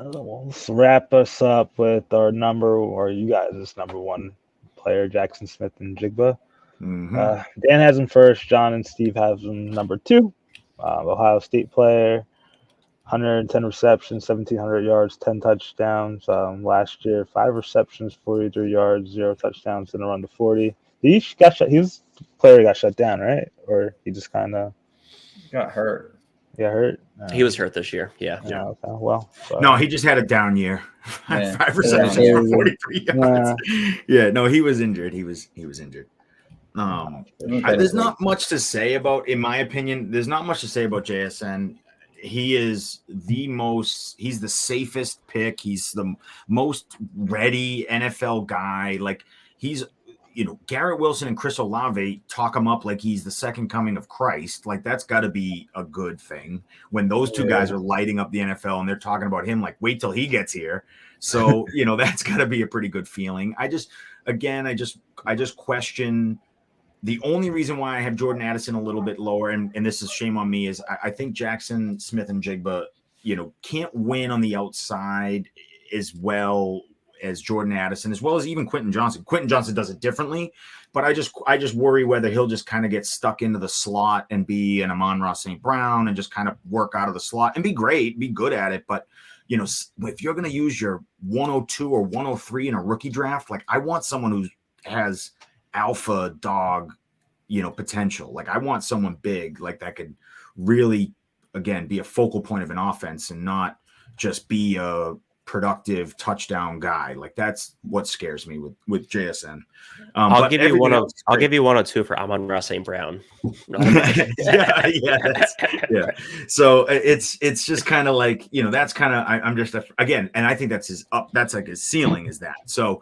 Let's wrap us up with our you guys' number one player, Jackson Smith and Njigba. Dan has him first. John and Steve have him number two. Ohio State player, 110 receptions, 1,700 yards, 10 touchdowns. Last year, 5 receptions, 43 yards, 0 touchdowns, and a run to 40. He got shut. He was the player who got shut down, right? Or he just kind of got hurt. Got hurt. He was hurt this year. Yeah. Okay. Well, no, he just had a down year. Yeah. 5 receptions for 43 yards. Yeah, no, he was injured. He was injured. There's not much to say about, in my opinion, there's not much to say about JSN. He is he's the safest pick. He's the most ready NFL guy. Like he's, Garrett Wilson and Chris Olave talk him up like he's the second coming of Christ. Like that's got to be a good thing when those two guys are lighting up the NFL and they're talking about him like, wait till he gets here. So, that's got to be a pretty good feeling. I just question. The only reason why I have Jordan Addison a little bit lower, and this is shame on me, is I think Jackson Smith and Njigba, can't win on the outside as well as Jordan Addison, as well as even Quentin Johnson. Quentin Johnson does it differently, but I just worry whether he'll just kind of get stuck into the slot and be an Amon-Ra St. Brown and just kind of work out of the slot and be great, be good at it. But, if you're going to use your 102 or 103 in a rookie draft, like I want someone who has alpha dog, potential. Like I want someone big, like that could really, again, be a focal point of an offense and not just be a productive touchdown guy. Like that's what scares me with JSN. I'll give you 102 for Amon-Ra St. Brown. yeah. So it's just kind of like, that's kind of, I'm just, again, and I think that's that's like his ceiling is that. So,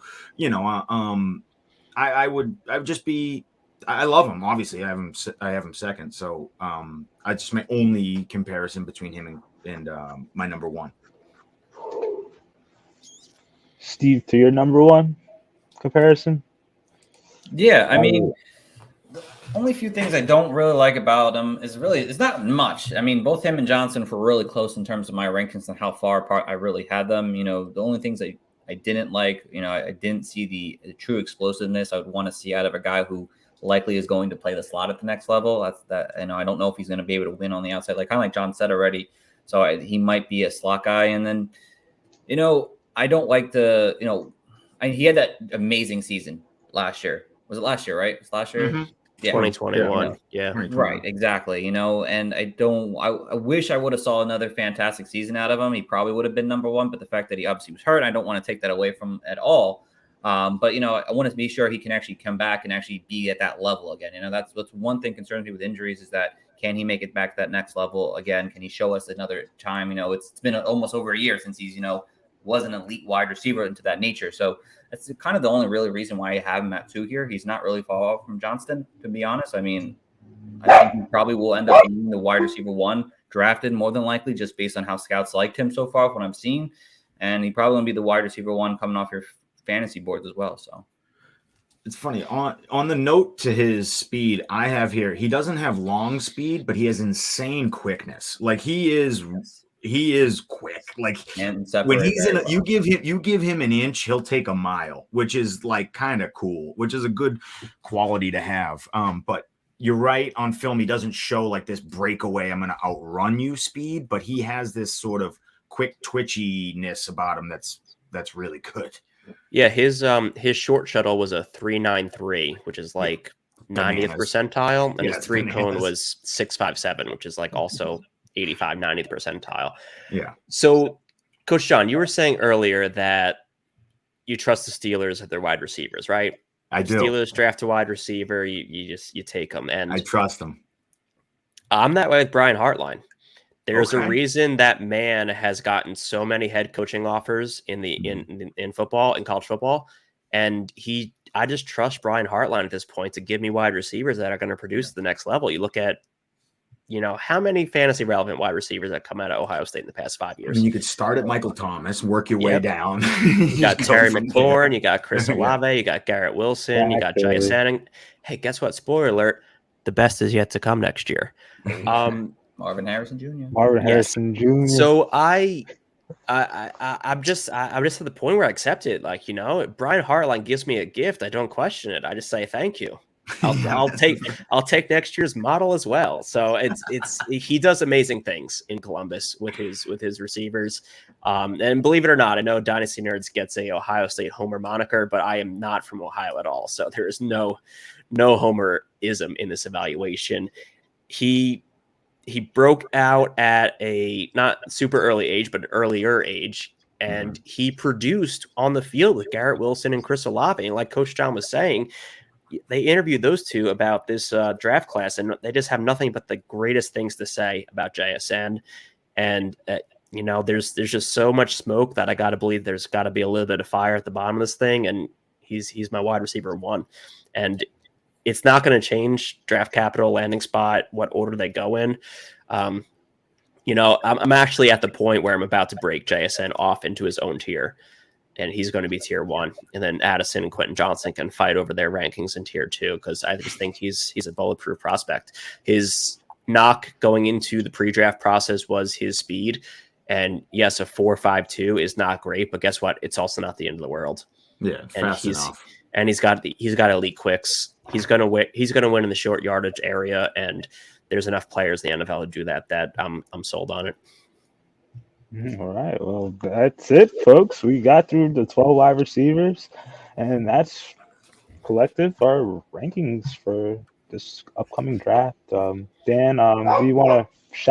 I would just be, I love him. Obviously I have him second. So, I just, my only comparison between him and my number one. Steve, to your number one comparison? Yeah, I mean, the only few things I don't really like about him it's not much. I mean, both him and Johnson were really close in terms of my rankings and how far apart I really had them. The only things I didn't like, I didn't see the true explosiveness I would want to see out of a guy who likely is going to play the slot at the next level. I don't know if he's going to be able to win on the outside, like kind of like John said already. So he might be a slot guy. And then, I don't like he had that amazing season last year. Was it last year, right? It was last year? Mm-hmm. Yeah. 2021. Yeah. Right. Exactly. And I wish I would have saw another fantastic season out of him. He probably would have been number one, but the fact that he obviously was hurt, I don't want to take that away from him at all. But I want to be sure he can actually come back and actually be at that level again. That's one thing concerns me with injuries is that can he make it back to that next level again? Can he show us another time? It's been almost over a year since he's, was an elite wide receiver into that nature. So that's kind of the only really reason why I have him at 2 here. He's not really far off from Johnston, to be honest. I mean, I think he probably will end up being the wide receiver 1 drafted more than likely just based on how scouts liked him so far, what I'm seeing. And he probably will be the wide receiver 1 coming off your fantasy boards as well. So it's funny on the note to his speed I have here, he doesn't have long speed, but he has insane quickness. Like he is quick. Like when he's you give him an inch, he'll take a mile, which is like kind of cool, which is a good quality to have. But you're right, on film, he doesn't show like this breakaway, I'm going to outrun you speed, but he has this sort of quick twitchiness about him that's really good. Yeah, his short shuttle was a 3.93, which is like 90th percentile, and his 3-cone was 6.57, which is like also 85, 90th percentile. Yeah. So, Coach John, you were saying earlier that you trust the Steelers at their wide receivers, right? I do. Steelers draft a wide receiver, you take them, and I trust them. I'm that way with Brian Hartline. There's a reason that man has gotten so many head coaching offers in football, in college football, and I just trust Brian Hartline at this point to give me wide receivers that are going to produce the next level. You look at, how many fantasy relevant wide receivers that come out of Ohio State in the past 5 years. I mean, you could start at Michael Thomas and work your way down. You got Terry McLaurin, you got Chris Olave, you got Garrett Wilson, you got Jaxon. Hey, guess what? Spoiler alert: the best is yet to come next year. Marvin Harrison Jr. Harrison Jr. So I'm just at the point where I accept it. Like, Brian Hartline gives me a gift. I don't question it. I just say thank you. I'll take next year's model as well. So he does amazing things in Columbus with his receivers. And believe it or not, I know Dynasty Nerds gets a Ohio State homer moniker, but I am not from Ohio at all. So there is no homerism in this evaluation. He broke out at a not super early age, but an earlier age. And he produced on the field with Garrett Wilson and Chris Olave. And like Coach John was saying, they interviewed those two about this draft class, and they just have nothing but the greatest things to say about JSN. And there's just so much smoke that I got to believe there's got to be a little bit of fire at the bottom of this thing. And he's my wide receiver 1, and it's not going to change draft capital, landing spot, what order they go in. I'm actually at the point where I'm about to break JSN off into his own tier. And he's going to be tier 1. And then Addison and Quentin Johnson can fight over their rankings in tier 2, because I just think he's a bulletproof prospect. His knock going into the pre-draft process was his speed. And yes, a 4.52 is not great, but guess what? It's also not the end of the world. Yeah, fast enough. And he's got elite quicks. He's going to win in the short yardage area, and there's enough players in the NFL to do that I'm sold on it. All right. Well, that's it, folks. We got through the 12 wide receivers, and that's collective our rankings for this upcoming draft. Dan, do you want to shout